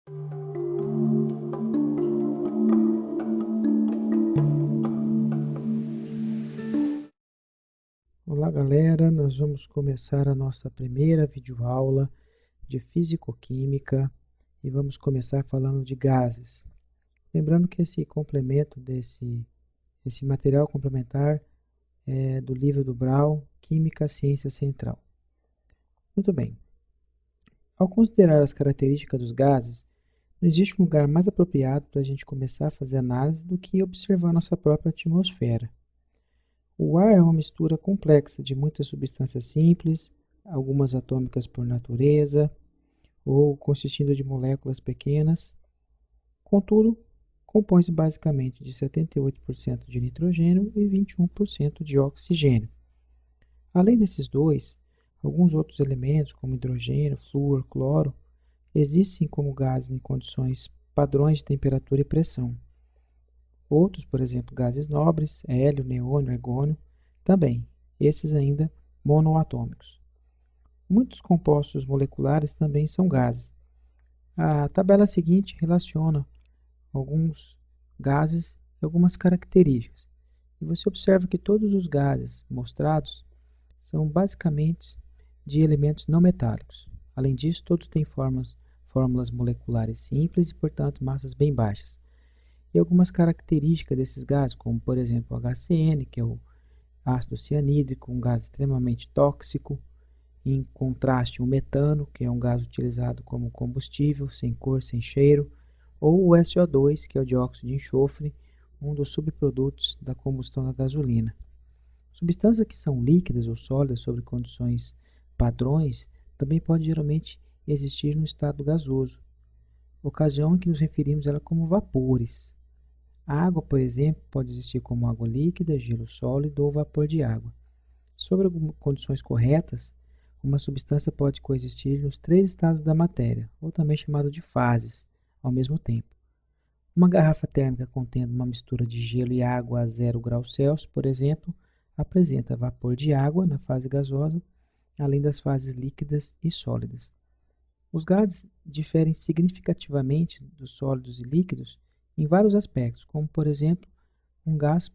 Olá galera, nós vamos começar a nossa primeira videoaula de Físico-Química e vamos começar falando de gases. Lembrando que esse complemento esse material complementar é do livro do Brown, Química, Ciência Central. Muito bem, ao considerar as características dos gases, não existe um lugar mais apropriado para a gente começar a fazer análise do que observar nossa própria atmosfera. O ar é uma mistura complexa de muitas substâncias simples, algumas atômicas por natureza, ou consistindo de moléculas pequenas. Contudo, compõe-se basicamente de 78% de nitrogênio e 21% de oxigênio. Além desses dois, alguns outros elementos, como hidrogênio, flúor, cloro, existem como gases em condições padrões de temperatura e pressão. Outros, por exemplo, gases nobres, hélio, neônio, argônio, também, esses ainda monoatômicos. Muitos compostos moleculares também são gases. A tabela seguinte relaciona alguns gases e algumas características. E você observa que todos os gases mostrados são basicamente de elementos não metálicos. Além disso, todos têm fórmulas moleculares simples e, portanto, massas bem baixas. E algumas características desses gases, como por exemplo o HCN, que é o ácido cianídrico, um gás extremamente tóxico, em contraste o metano, que é um gás utilizado como combustível, sem cor, sem cheiro, ou o SO2, que é o dióxido de enxofre, um dos subprodutos da combustão da gasolina. Substâncias que são líquidas ou sólidas sob condições padrões também pode geralmente existir no estado gasoso, ocasião em que nos referimos a ela como vapores. A água, por exemplo, pode existir como água líquida, gelo sólido ou vapor de água. Sob condições corretas, uma substância pode coexistir nos três estados da matéria, ou também chamado de fases, ao mesmo tempo. Uma garrafa térmica contendo uma mistura de gelo e água a 0 graus Celsius, por exemplo, apresenta vapor de água na fase gasosa, além das fases líquidas e sólidas. Os gases diferem significativamente dos sólidos e líquidos em vários aspectos, como por exemplo, um gás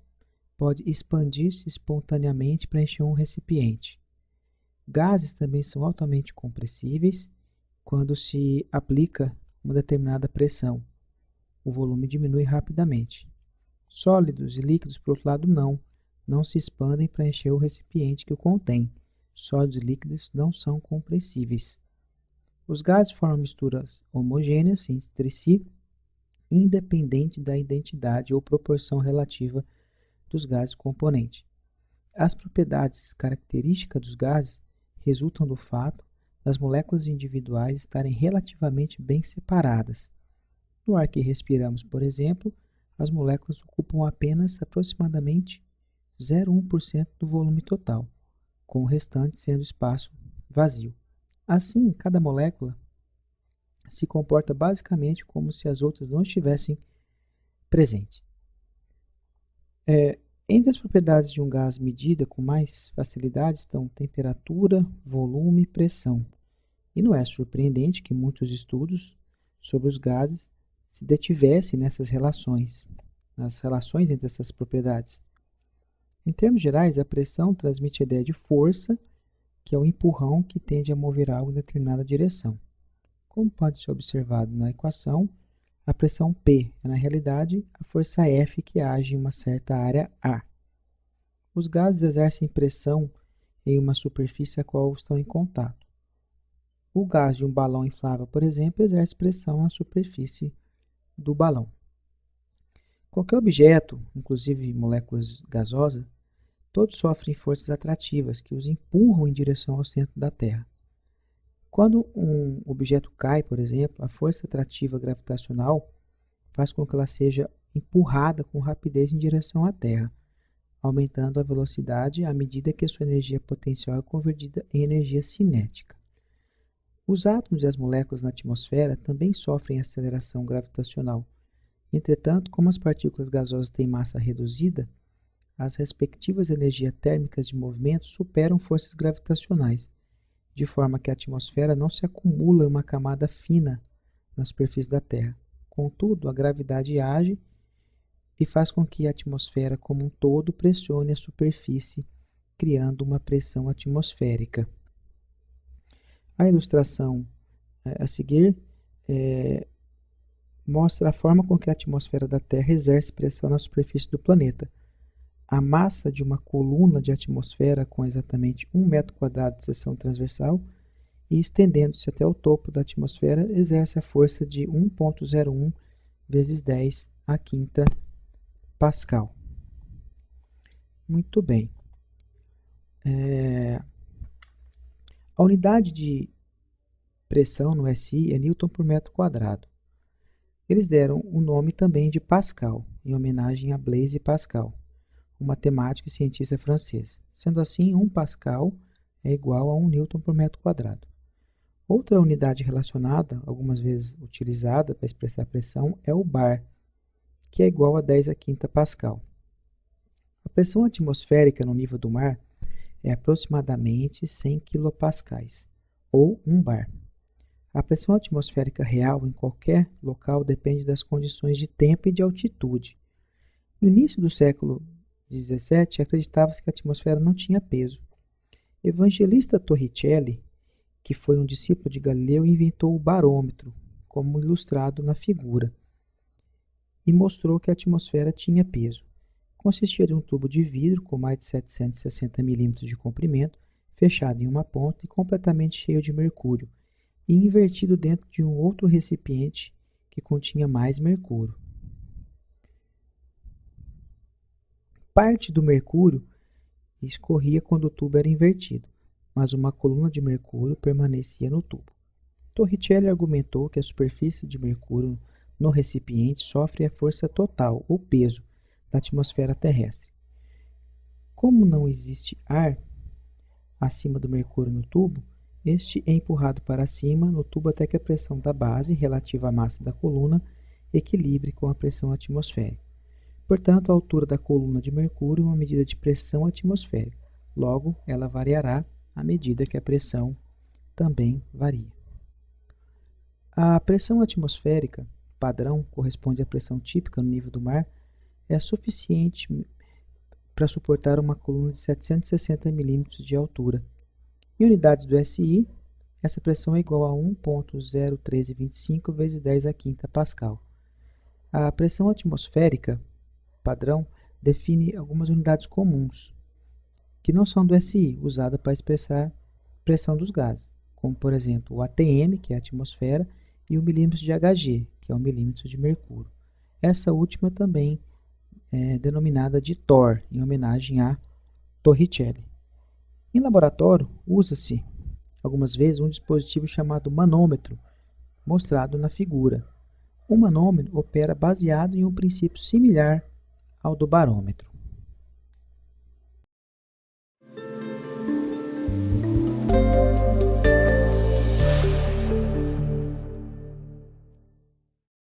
pode expandir-se espontaneamente para encher um recipiente. Gases também são altamente compressíveis quando se aplica uma determinada pressão. O volume diminui rapidamente. Sólidos e líquidos, por outro lado, não se expandem para encher o recipiente que o contém. Sólidos e líquidos não são compressíveis. Os gases formam misturas homogêneas entre si, independente da identidade ou proporção relativa dos gases componentes. As propriedades características dos gases resultam do fato das moléculas individuais estarem relativamente bem separadas. No ar que respiramos, por exemplo, as moléculas ocupam apenas aproximadamente 0,1% do volume total, com o restante sendo espaço vazio. Assim, cada molécula se comporta basicamente como se as outras não estivessem presentes. Entre as propriedades de um gás medida com mais facilidade estão temperatura, volume e pressão. E não é surpreendente que muitos estudos sobre os gases se detivessem nessas relações, nas relações entre essas propriedades. Em termos gerais, a pressão transmite a ideia de força, que é o empurrão que tende a mover algo em determinada direção. Como pode ser observado na equação, a pressão P é, na realidade, a força F que age em uma certa área A. Os gases exercem pressão em uma superfície a qual estão em contato. O gás de um balão inflável, por exemplo, exerce pressão na superfície do balão. Qualquer objeto, inclusive moléculas gasosas, todos sofrem forças atrativas que os empurram em direção ao centro da Terra. Quando um objeto cai, por exemplo, a força atrativa gravitacional faz com que ela seja empurrada com rapidez em direção à Terra, aumentando a velocidade à medida que a sua energia potencial é convertida em energia cinética. Os átomos e as moléculas na atmosfera também sofrem aceleração gravitacional. Entretanto, como as partículas gasosas têm massa reduzida, as respectivas energias térmicas de movimento superam forças gravitacionais, de forma que a atmosfera não se acumula em uma camada fina na superfície da Terra. Contudo, a gravidade age e faz com que a atmosfera como um todo pressione a superfície, criando uma pressão atmosférica. A ilustração a seguir mostra a forma com que a atmosfera da Terra exerce pressão na superfície do planeta. A massa de uma coluna de atmosfera com exatamente 1 metro quadrado de seção transversal e estendendo-se até o topo da atmosfera exerce a força de 1,01 vezes 10 a quinta Pascal. Muito bem. A unidade de pressão no SI é Newton por metro quadrado. Eles deram o nome também de Pascal, em homenagem a Blaise Pascal, um matemático e cientista francês. Sendo assim, 1 Pascal é igual a 1 Newton por metro quadrado. Outra unidade relacionada, algumas vezes utilizada para expressar pressão, é o bar, que é igual a 10 a quinta Pascal. A pressão atmosférica no nível do mar é aproximadamente 100 kPa, ou 1 bar. A pressão atmosférica real em qualquer local depende das condições de tempo e de altitude. No início do século XVII, acreditava-se que a atmosfera não tinha peso. Evangelista Torricelli, que foi um discípulo de Galileu, inventou o barômetro, como ilustrado na figura, e mostrou que a atmosfera tinha peso. Consistia de um tubo de vidro com mais de 760 milímetros de comprimento, fechado em uma ponta e completamente cheio de mercúrio, e invertido dentro de um outro recipiente que continha mais mercúrio. Parte do mercúrio escorria quando o tubo era invertido, mas uma coluna de mercúrio permanecia no tubo. Torricelli argumentou que a superfície de mercúrio no recipiente sofre a força total, ou peso, da atmosfera terrestre. Como não existe ar acima do mercúrio no tubo, este é empurrado para cima no tubo até que a pressão da base, relativa à massa da coluna, equilibre com a pressão atmosférica. Portanto, a altura da coluna de mercúrio é uma medida de pressão atmosférica. Logo, ela variará à medida que a pressão também varia. A pressão atmosférica padrão corresponde à pressão típica no nível do mar, é suficiente para suportar uma coluna de 760 milímetros de altura. Em unidades do SI, essa pressão é igual a 1,01325 vezes 10 a quinta Pascal. A pressão atmosférica padrão define algumas unidades comuns, que não são do SI, usada para expressar pressão dos gases, como por exemplo o ATM, que é a atmosfera, e o milímetro de Hg, que é o milímetro de mercúrio. Essa última também é denominada de Thor, em homenagem a Torricelli. Em laboratório, usa-se algumas vezes um dispositivo chamado manômetro, mostrado na figura. O manômetro opera baseado em um princípio similar ao do barômetro.